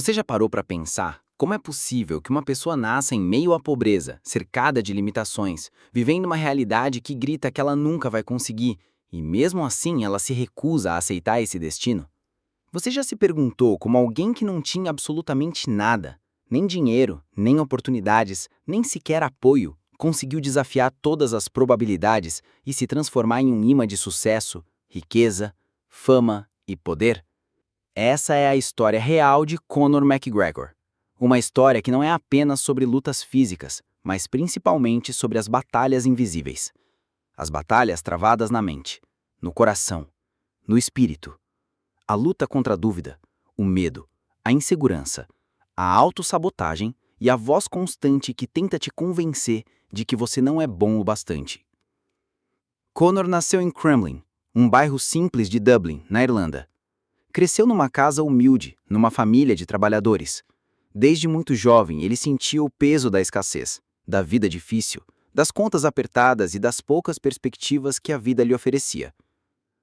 Você já parou para pensar como é possível que uma pessoa nasça em meio à pobreza, cercada de limitações, vivendo uma realidade que grita que ela nunca vai conseguir, e mesmo assim ela se recusa a aceitar esse destino? Você já se perguntou como alguém que não tinha absolutamente nada, nem dinheiro, nem oportunidades, nem sequer apoio, conseguiu desafiar todas as probabilidades e se transformar em um imã de sucesso, riqueza, fama e poder? Essa é a história real de Conor McGregor. Uma história que não é apenas sobre lutas físicas, mas principalmente sobre as batalhas invisíveis. As batalhas travadas na mente, no coração, no espírito. A luta contra a dúvida, o medo, a insegurança, a autossabotagem e a voz constante que tenta te convencer de que você não é bom o bastante. Conor nasceu em Crumlin, um bairro simples de Dublin, na Irlanda. Cresceu numa casa humilde, numa família de trabalhadores. Desde muito jovem, ele sentia o peso da escassez, da vida difícil, das contas apertadas e das poucas perspectivas que a vida lhe oferecia.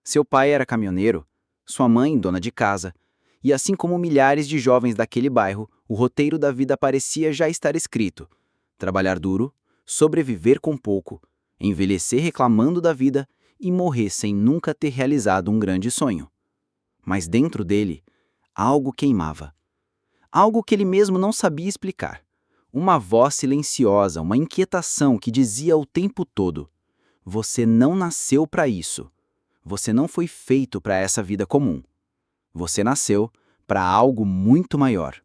Seu pai era caminhoneiro, sua mãe dona de casa, e assim como milhares de jovens daquele bairro, o roteiro da vida parecia já estar escrito: trabalhar duro, sobreviver com pouco, envelhecer reclamando da vida e morrer sem nunca ter realizado um grande sonho. Mas dentro dele, algo queimava. Algo que ele mesmo não sabia explicar. Uma voz silenciosa, uma inquietação que dizia o tempo todo: você não nasceu para isso. Você não foi feito para essa vida comum. Você nasceu para algo muito maior.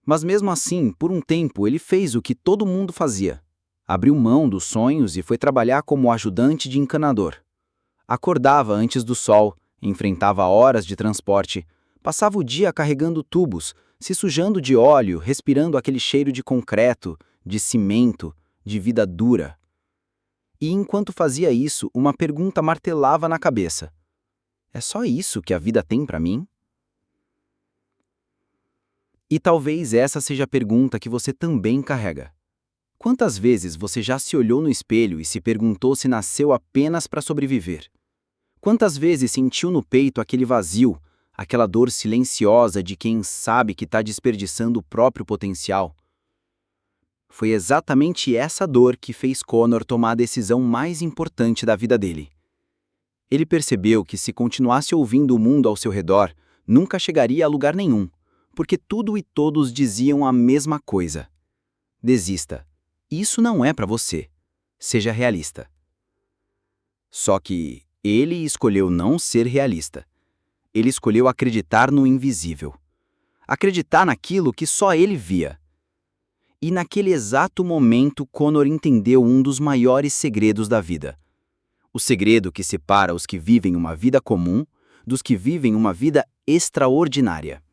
Mas mesmo assim, por um tempo, ele fez o que todo mundo fazia. Abriu mão dos sonhos e foi trabalhar como ajudante de encanador. Acordava antes do sol, enfrentava horas de transporte, passava o dia carregando tubos, se sujando de óleo, respirando aquele cheiro de concreto, de cimento, de vida dura. E enquanto fazia isso, uma pergunta martelava na cabeça: é só isso que a vida tem para mim? E talvez essa seja a pergunta que você também carrega. Quantas vezes você já se olhou no espelho e se perguntou se nasceu apenas para sobreviver? Quantas vezes sentiu no peito aquele vazio, aquela dor silenciosa de quem sabe que está desperdiçando o próprio potencial? Foi exatamente essa dor que fez Conor tomar a decisão mais importante da vida dele. Ele percebeu que se continuasse ouvindo o mundo ao seu redor, nunca chegaria a lugar nenhum, porque tudo e todos diziam a mesma coisa: desista, isso não é para você, seja realista. Só que ele escolheu não ser realista. Ele escolheu acreditar no invisível. Acreditar naquilo que só ele via. E naquele exato momento, Conor entendeu um dos maiores segredos da vida. O segredo que separa os que vivem uma vida comum dos que vivem uma vida extraordinária.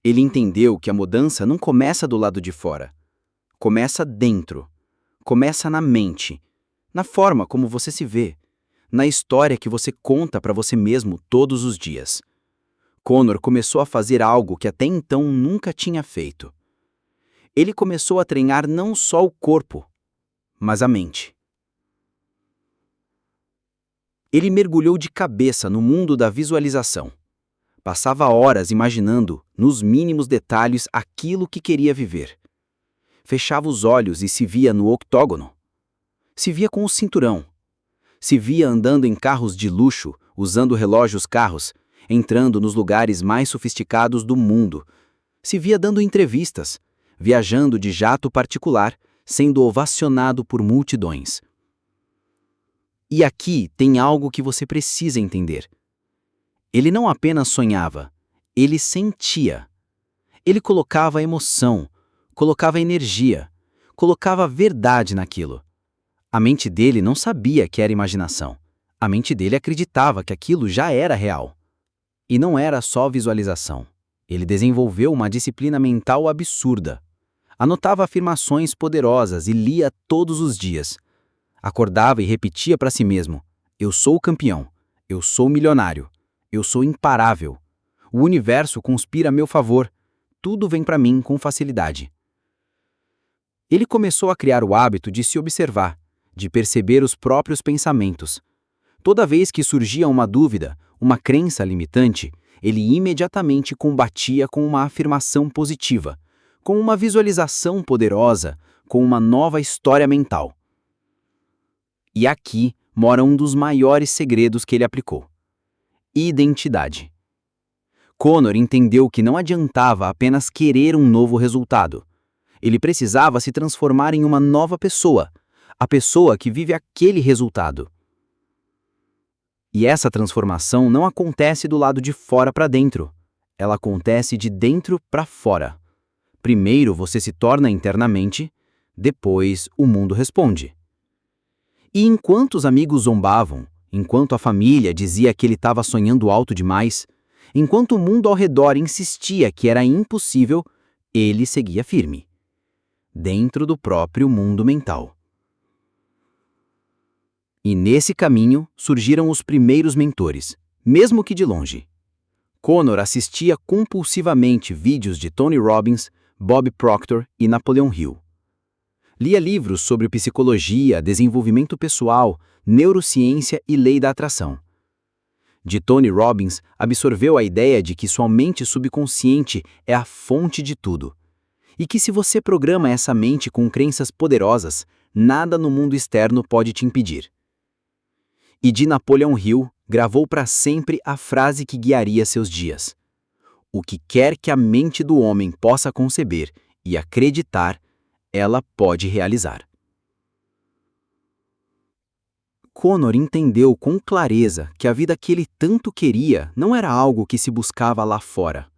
Ele entendeu que a mudança não começa do lado de fora. Começa dentro. Começa na mente. Na forma como você se vê, na história que você conta para você mesmo todos os dias. Conor começou a fazer algo que até então nunca tinha feito. Ele começou a treinar não só o corpo, mas a mente. Ele mergulhou de cabeça no mundo da visualização. Passava horas imaginando, nos mínimos detalhes, aquilo que queria viver. Fechava os olhos e se via no octógono. Se via com o cinturão. Se via andando em carros de luxo, usando relógios carros, entrando nos lugares mais sofisticados do mundo. Se via dando entrevistas, viajando de jato particular, sendo ovacionado por multidões. E aqui tem algo que você precisa entender. Ele não apenas sonhava, ele sentia. Ele colocava emoção, colocava energia, colocava verdade naquilo. A mente dele não sabia que era imaginação. A mente dele acreditava que aquilo já era real. E não era só visualização. Ele desenvolveu uma disciplina mental absurda. Anotava afirmações poderosas e lia todos os dias. Acordava e repetia para si mesmo: eu sou o campeão, eu sou milionário, eu sou imparável. O universo conspira a meu favor. Tudo vem para mim com facilidade. Ele começou a criar o hábito de se observar, de perceber os próprios pensamentos. Toda vez que surgia uma dúvida, uma crença limitante, Ele imediatamente combatia com uma afirmação positiva, com uma visualização poderosa, com uma nova história mental. E aqui mora um dos maiores segredos que ele aplicou: identidade. Connor entendeu que não adiantava apenas querer um novo resultado. Ele precisava se transformar em uma nova pessoa, a pessoa que vive aquele resultado. E essa transformação não acontece do lado de fora para dentro. Ela acontece de dentro para fora. Primeiro você se torna internamente, depois o mundo responde. E enquanto os amigos zombavam, enquanto a família dizia que ele estava sonhando alto demais, enquanto o mundo ao redor insistia que era impossível, ele seguia firme, dentro do próprio mundo mental. E nesse caminho surgiram os primeiros mentores, mesmo que de longe. Connor assistia compulsivamente vídeos de Tony Robbins, Bob Proctor e Napoleon Hill. Lia livros sobre psicologia, desenvolvimento pessoal, neurociência e lei da atração. De Tony Robbins, absorveu a ideia de que sua mente subconsciente é a fonte de tudo, e que se você programa essa mente com crenças poderosas, nada no mundo externo pode te impedir. E de Napoleon Hill, gravou para sempre a frase que guiaria seus dias: o que quer que a mente do homem possa conceber e acreditar, ela pode realizar. Connor entendeu com clareza que a vida que ele tanto queria não era algo que se buscava lá fora.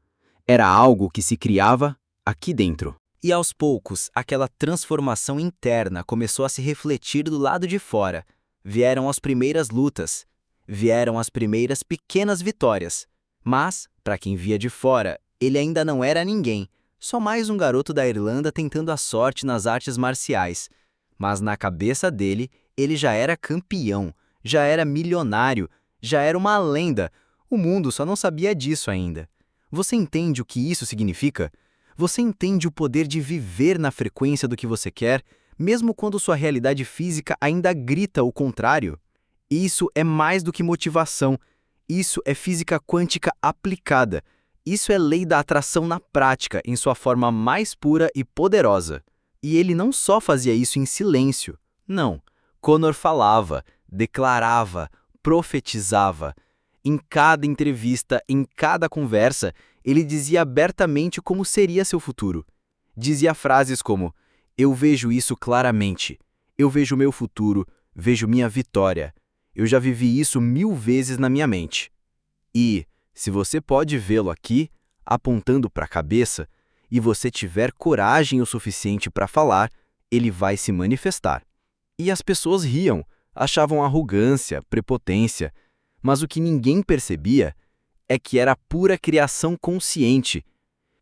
Era algo que se criava aqui dentro. E aos poucos, aquela transformação interna começou a se refletir do lado de fora. Vieram as primeiras lutas, vieram as primeiras pequenas vitórias. Mas, para quem via de fora, ele ainda não era ninguém, só mais um garoto da Irlanda tentando a sorte nas artes marciais. Mas na cabeça dele, ele já era campeão, já era milionário, já era uma lenda. O mundo só não sabia disso ainda. Você entende o que isso significa? Você entende o poder de viver na frequência do que você quer, mesmo quando sua realidade física ainda grita o contrário? Isso é mais do que motivação. Isso é física quântica aplicada. Isso é lei da atração na prática, em sua forma mais pura e poderosa. E ele não só fazia isso em silêncio. Não. Connor falava, declarava, profetizava. Em cada entrevista, em cada conversa, ele dizia abertamente como seria seu futuro. Dizia frases como: eu vejo isso claramente. Eu vejo meu futuro, vejo minha vitória. Eu já vivi isso 1000 vezes na minha mente. E, se você pode vê-lo aqui, apontando para a cabeça, e você tiver coragem o suficiente para falar, ele vai se manifestar. E as pessoas riam, achavam arrogância, prepotência, mas o que ninguém percebia é que era pura criação consciente.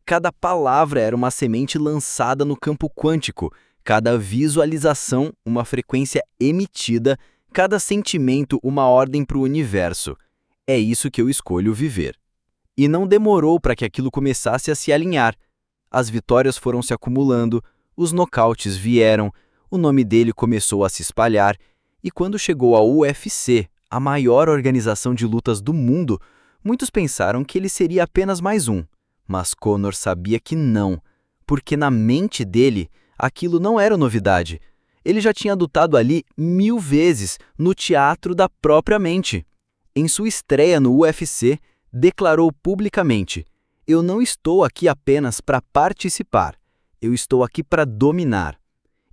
Cada palavra era uma semente lançada no campo quântico, cada visualização uma frequência emitida, cada sentimento uma ordem para o universo. É isso que eu escolho viver. E não demorou para que aquilo começasse a se alinhar. As vitórias foram se acumulando, os nocautes vieram, o nome dele começou a se espalhar, e quando chegou ao UFC, a maior organização de lutas do mundo, muitos pensaram que ele seria apenas mais um. Mas Connor sabia que não, porque na mente dele, aquilo não era novidade. Ele já tinha lutado ali 1000 vezes, no teatro da própria mente. Em sua estreia no UFC, declarou publicamente: eu não estou aqui apenas para participar, eu estou aqui para dominar.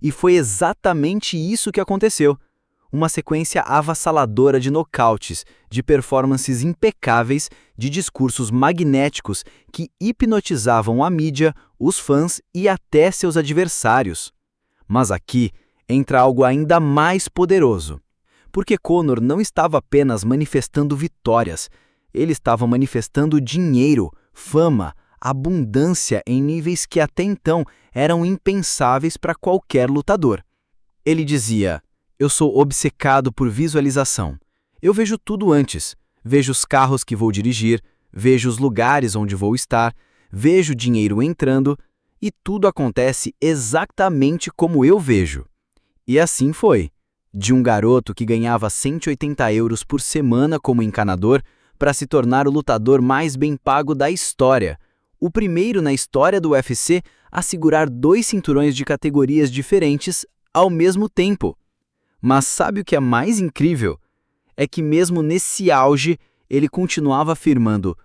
E foi exatamente isso que aconteceu. Uma sequência avassaladora de nocautes, de performances impecáveis, de discursos magnéticos que hipnotizavam a mídia, os fãs e até seus adversários. Mas aqui entra algo ainda mais poderoso. Porque Connor não estava apenas manifestando vitórias, ele estava manifestando dinheiro, fama, abundância em níveis que até então eram impensáveis para qualquer lutador. Ele dizia: eu sou obcecado por visualização. Eu vejo tudo antes. Vejo os carros que vou dirigir, vejo os lugares onde vou estar, vejo dinheiro entrando e tudo acontece exatamente como eu vejo. E assim foi. De um garoto que ganhava 180 euros por semana como encanador para se tornar o lutador mais bem pago da história. O primeiro na história do UFC a segurar 2 cinturões de categorias diferentes ao mesmo tempo. Mas sabe o que é mais incrível? É que mesmo nesse auge, ele continuava afirmando: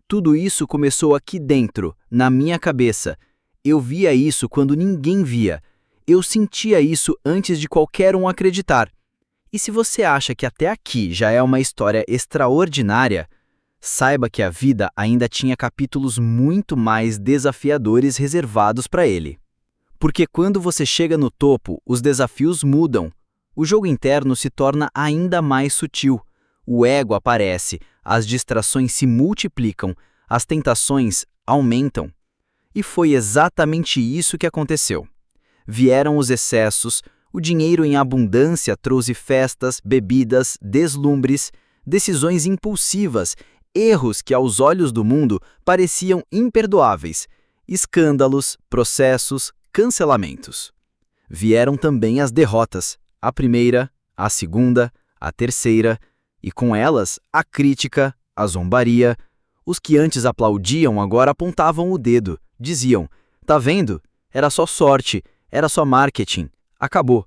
tudo isso começou aqui dentro, na minha cabeça. Eu via isso quando ninguém via. Eu sentia isso antes de qualquer um acreditar. E se você acha que até aqui já é uma história extraordinária, saiba que a vida ainda tinha capítulos muito mais desafiadores reservados para ele. Porque quando você chega no topo, os desafios mudam. O jogo interno se torna ainda mais sutil. O ego aparece, as distrações se multiplicam, as tentações aumentam. E foi exatamente isso que aconteceu. Vieram os excessos, o dinheiro em abundância trouxe festas, bebidas, deslumbres, decisões impulsivas, erros que aos olhos do mundo pareciam imperdoáveis, escândalos, processos, cancelamentos. Vieram também as derrotas, a primeira, a segunda, a terceira, e com elas a crítica, a zombaria. Os que antes aplaudiam agora apontavam o dedo, diziam: "Tá vendo? Era só sorte, era só marketing, acabou."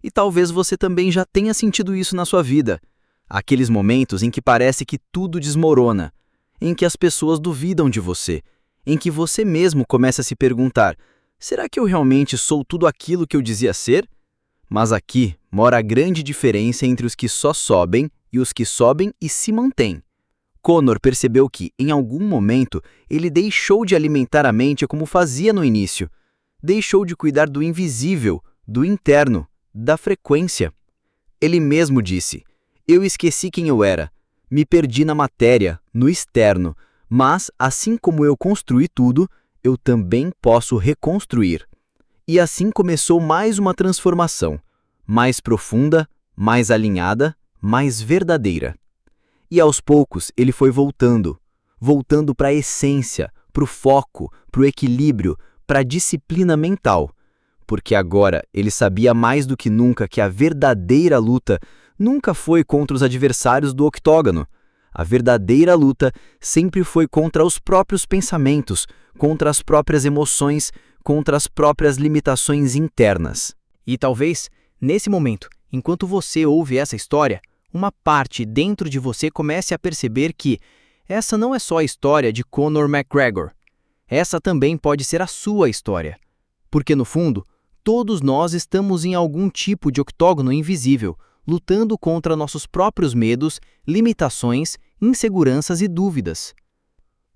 E talvez você também já tenha sentido isso na sua vida. Aqueles momentos em que parece que tudo desmorona, em que as pessoas duvidam de você, em que você mesmo começa a se perguntar: será que eu realmente sou tudo aquilo que eu dizia ser? Mas aqui mora a grande diferença entre os que só sobem e os que sobem e se mantêm. Conor percebeu que, em algum momento, ele deixou de alimentar a mente como fazia no início. Deixou de cuidar do invisível, do interno, da frequência. Ele mesmo disse: "Eu esqueci quem eu era, me perdi na matéria, no externo, mas, assim como eu construí tudo, eu também posso reconstruir." E assim começou mais uma transformação, mais profunda, mais alinhada, mais verdadeira. E aos poucos ele foi voltando para a essência, para o foco, para o equilíbrio, para a disciplina mental. Porque agora ele sabia mais do que nunca que a verdadeira luta nunca foi contra os adversários do octógono. A verdadeira luta sempre foi contra os próprios pensamentos, contra as próprias emoções, contra as próprias limitações internas. E talvez, nesse momento, enquanto você ouve essa história, uma parte dentro de você comece a perceber que essa não é só a história de Conor McGregor. Essa também pode ser a sua história. Porque, no fundo, todos nós estamos em algum tipo de octógono invisível, lutando contra nossos próprios medos, limitações, inseguranças e dúvidas.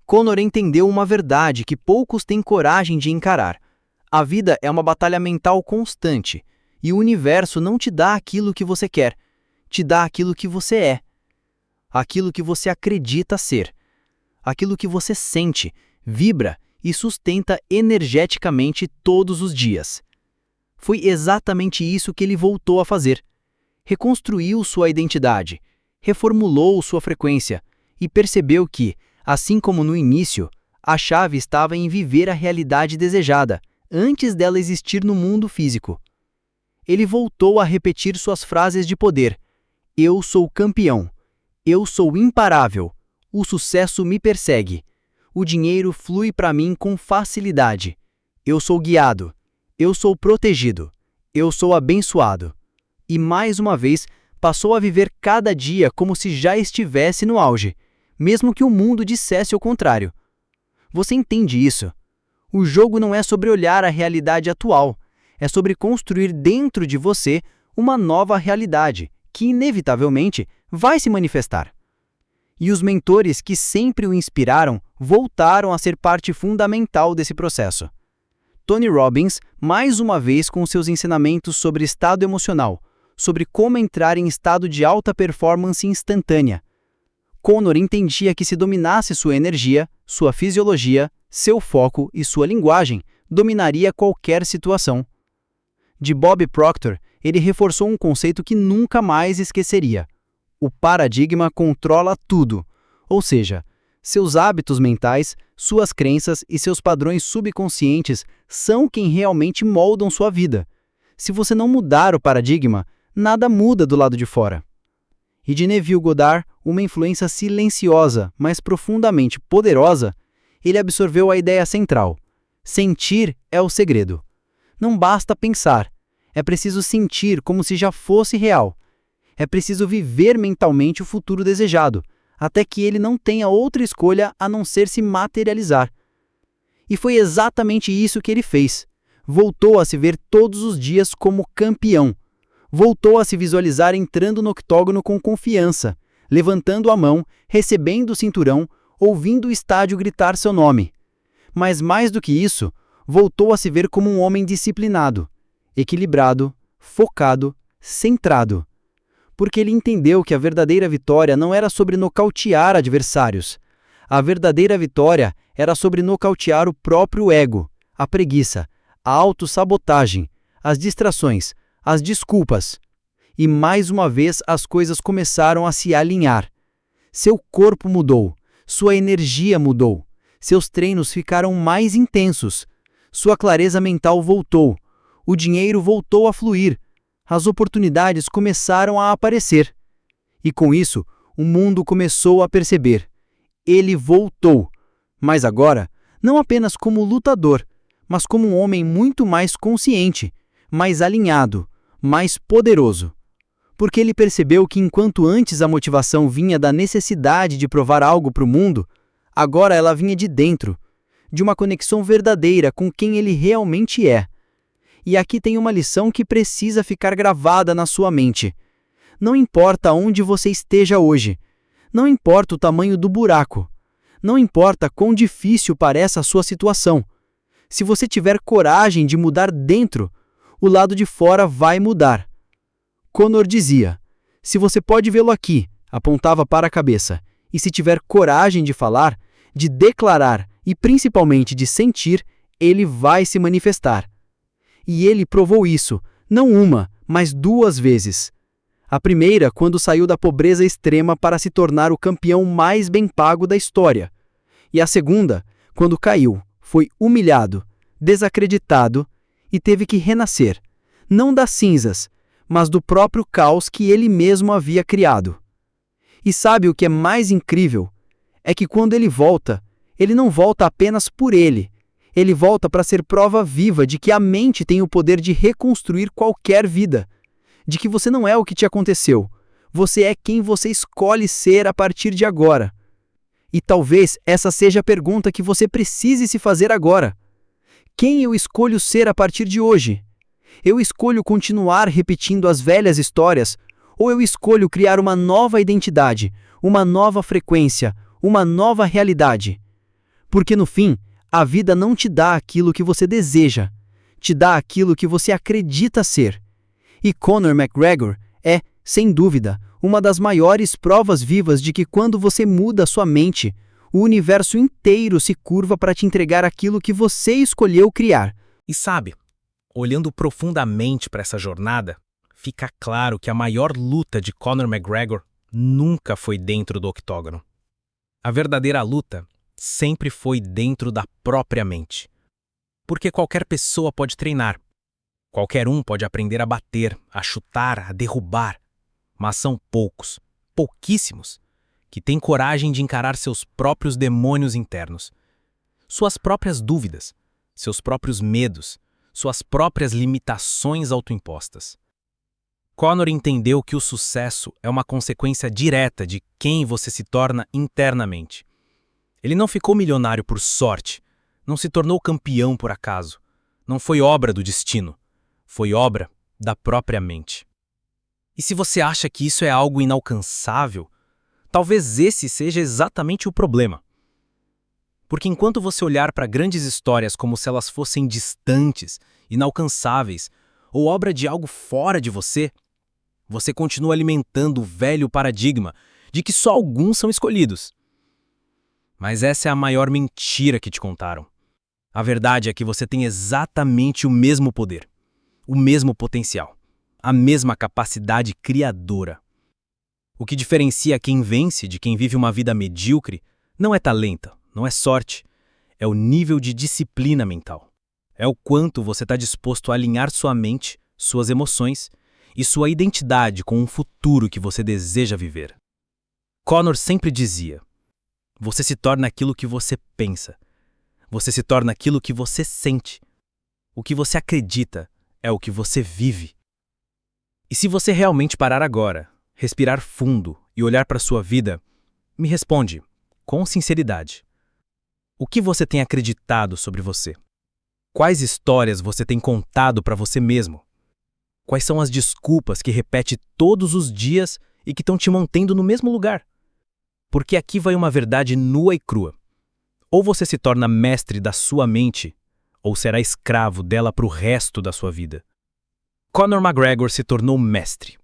Conor entendeu uma verdade que poucos têm coragem de encarar. A vida é uma batalha mental constante, e o universo não te dá aquilo que você quer, te dá aquilo que você é, aquilo que você acredita ser, aquilo que você sente, vibra e sustenta energeticamente todos os dias. Foi exatamente isso que ele voltou a fazer. Reconstruiu sua identidade, reformulou sua frequência e percebeu que, assim como no início, a chave estava em viver a realidade desejada, antes dela existir no mundo físico. Ele voltou a repetir suas frases de poder: "Eu sou campeão. Eu sou imparável. O sucesso me persegue. O dinheiro flui para mim com facilidade. Eu sou guiado. Eu sou protegido. Eu sou abençoado." E mais uma vez, passou a viver cada dia como se já estivesse no auge, mesmo que o mundo dissesse o contrário. Você entende isso? O jogo não é sobre olhar a realidade atual, é sobre construir dentro de você uma nova realidade, que inevitavelmente vai se manifestar. E os mentores que sempre o inspiraram voltaram a ser parte fundamental desse processo. Tony Robbins, mais uma vez com seus ensinamentos sobre estado emocional, sobre como entrar em estado de alta performance instantânea. Conor entendia que se dominasse sua energia, sua fisiologia, seu foco e sua linguagem, dominaria qualquer situação. De Bob Proctor, ele reforçou um conceito que nunca mais esqueceria: o paradigma controla tudo, ou seja, seus hábitos mentais, suas crenças e seus padrões subconscientes são quem realmente moldam sua vida. Se você não mudar o paradigma, nada muda do lado de fora. E de Neville Goddard, uma influência silenciosa, mas profundamente poderosa, ele absorveu a ideia central. Sentir é o segredo. Não basta pensar, é preciso sentir como se já fosse real. É preciso viver mentalmente o futuro desejado, até que ele não tenha outra escolha a não ser se materializar. E foi exatamente isso que ele fez. Voltou a se ver todos os dias como campeão. Voltou a se visualizar entrando no octógono com confiança, levantando a mão, recebendo o cinturão, ouvindo o estádio gritar seu nome. Mas mais do que isso, voltou a se ver como um homem disciplinado, equilibrado, focado, centrado. Porque ele entendeu que a verdadeira vitória não era sobre nocautear adversários. A verdadeira vitória era sobre nocautear o próprio ego, a preguiça, a autossabotagem, as distrações, as desculpas. E mais uma vez as coisas começaram a se alinhar. Seu corpo mudou, sua energia mudou, seus treinos ficaram mais intensos, sua clareza mental voltou, o dinheiro voltou a fluir, as oportunidades começaram a aparecer. E com isso, o mundo começou a perceber. Ele voltou, mas agora, não apenas como lutador, mas como um homem muito mais consciente, mais alinhado, mais poderoso. Porque ele percebeu que enquanto antes a motivação vinha da necessidade de provar algo para o mundo, agora ela vinha de dentro, de uma conexão verdadeira com quem ele realmente é. E aqui tem uma lição que precisa ficar gravada na sua mente. Não importa onde você esteja hoje, não importa o tamanho do buraco, não importa quão difícil pareça a sua situação. Se você tiver coragem de mudar dentro, o lado de fora vai mudar. Conor dizia, se você pode vê-lo aqui, apontava para a cabeça, e se tiver coragem de falar, de declarar e principalmente de sentir, ele vai se manifestar. E ele provou isso, não uma, mas 2 vezes. A primeira, quando saiu da pobreza extrema para se tornar o campeão mais bem pago da história. E a segunda, quando caiu, foi humilhado, desacreditado e teve que renascer, não das cinzas, mas do próprio caos que ele mesmo havia criado. E sabe o que é mais incrível? É que quando ele não volta apenas por ele. Ele volta para ser prova viva de que a mente tem o poder de reconstruir qualquer vida. De que você não é o que te aconteceu. Você é quem você escolhe ser a partir de agora. E talvez essa seja a pergunta que você precise se fazer agora. Quem eu escolho ser a partir de hoje? Eu escolho continuar repetindo as velhas histórias, ou eu escolho criar uma nova identidade, uma nova frequência, uma nova realidade? Porque no fim, a vida não te dá aquilo que você deseja, te dá aquilo que você acredita ser. E Conor McGregor é, sem dúvida, uma das maiores provas vivas de que quando você muda sua mente, o universo inteiro se curva para te entregar aquilo que você escolheu criar. E sabe, olhando profundamente para essa jornada, fica claro que a maior luta de Conor McGregor nunca foi dentro do octógono. A verdadeira luta sempre foi dentro da própria mente. Porque qualquer pessoa pode treinar. Qualquer um pode aprender a bater, a chutar, a derrubar. Mas são poucos, pouquíssimos, que têm coragem de encarar seus próprios demônios internos. Suas próprias dúvidas, seus próprios medos, suas próprias limitações autoimpostas. Conor entendeu que o sucesso é uma consequência direta de quem você se torna internamente. Ele não ficou milionário por sorte, não se tornou campeão por acaso, não foi obra do destino, foi obra da própria mente. E se você acha que isso é algo inalcançável, talvez esse seja exatamente o problema. Porque enquanto você olhar para grandes histórias como se elas fossem distantes, inalcançáveis, ou obra de algo fora de você, você continua alimentando o velho paradigma de que só alguns são escolhidos. Mas essa é a maior mentira que te contaram. A verdade é que você tem exatamente o mesmo poder, o mesmo potencial, a mesma capacidade criadora. O que diferencia quem vence de quem vive uma vida medíocre não é talento, não é sorte, é o nível de disciplina mental. É o quanto você está disposto a alinhar sua mente, suas emoções e sua identidade com um futuro que você deseja viver. Connor sempre dizia: você se torna aquilo que você pensa. Você se torna aquilo que você sente. O que você acredita é o que você vive. E se você realmente parar agora, respirar fundo e olhar para sua vida, me responde, com sinceridade. O que você tem acreditado sobre você? Quais histórias você tem contado para você mesmo? Quais são as desculpas que repete todos os dias e que estão te mantendo no mesmo lugar? Porque aqui vai uma verdade nua e crua. Ou você se torna mestre da sua mente, ou será escravo dela para o resto da sua vida. Conor McGregor se tornou mestre.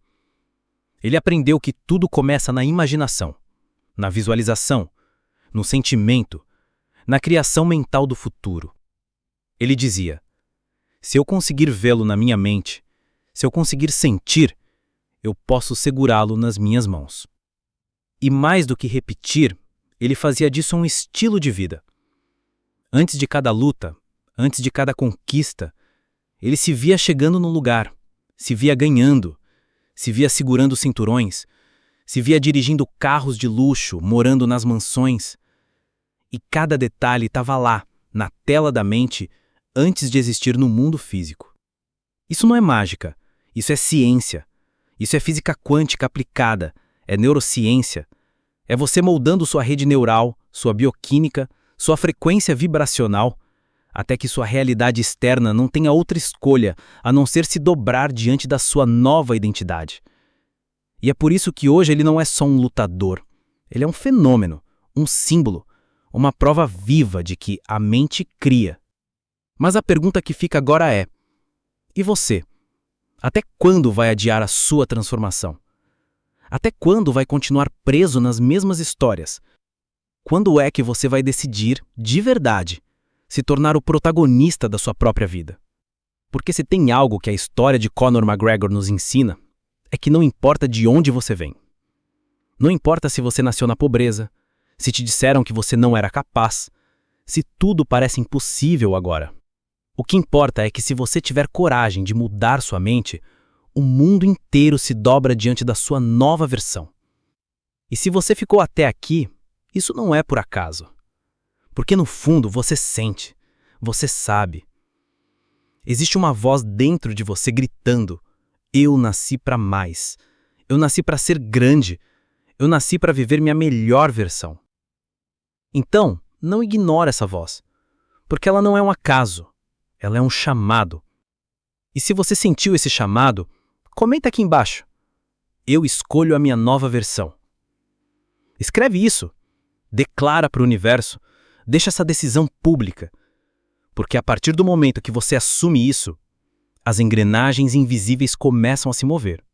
Ele aprendeu que tudo começa na imaginação, na visualização, no sentimento, na criação mental do futuro. Ele dizia: se eu conseguir vê-lo na minha mente, se eu conseguir sentir, eu posso segurá-lo nas minhas mãos. E mais do que repetir, ele fazia disso um estilo de vida. Antes de cada luta, antes de cada conquista, ele se via chegando no lugar, se via ganhando, se via segurando cinturões, se via dirigindo carros de luxo, morando nas mansões. E cada detalhe estava lá, na tela da mente, antes de existir no mundo físico. Isso não é mágica, isso é ciência. Isso é física quântica aplicada, é neurociência. É você moldando sua rede neural, sua bioquímica, sua frequência vibracional, até que sua realidade externa não tenha outra escolha a não ser se dobrar diante da sua nova identidade. E é por isso que hoje ele não é só um lutador. Ele é um fenômeno, um símbolo, uma prova viva de que a mente cria. Mas a pergunta que fica agora é: e você? Até quando vai adiar a sua transformação? Até quando vai continuar preso nas mesmas histórias? Quando é que você vai decidir, de verdade, se tornar o protagonista da sua própria vida? Porque se tem algo que a história de Conor McGregor nos ensina, é que não importa de onde você vem. Não importa se você nasceu na pobreza, se te disseram que você não era capaz, se tudo parece impossível agora. O que importa é que se você tiver coragem de mudar sua mente, o mundo inteiro se dobra diante da sua nova versão. E se você ficou até aqui, isso não é por acaso. Porque no fundo você sente, você sabe. Existe uma voz dentro de você gritando: eu nasci para mais. Eu nasci para ser grande. Eu nasci para viver minha melhor versão. Então, não ignore essa voz, porque ela não é um acaso, ela é um chamado. E se você sentiu esse chamado, comenta aqui embaixo: eu escolho a minha nova versão. Escreve isso, declara para o universo, deixa essa decisão pública, porque a partir do momento que você assume isso, as engrenagens invisíveis começam a se mover.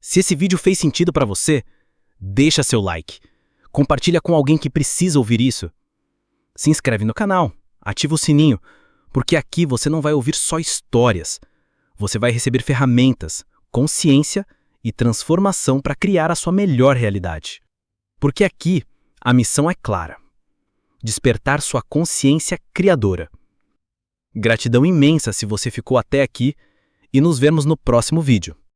Se esse vídeo fez sentido para você, deixa seu like, compartilha com alguém que precisa ouvir isso. Se inscreve no canal, ativa o sininho, porque aqui você não vai ouvir só histórias, você vai receber ferramentas, consciência e transformação para criar a sua melhor realidade. Porque aqui a missão é clara: despertar sua consciência criadora. Gratidão imensa se você ficou até aqui e nos vemos no próximo vídeo.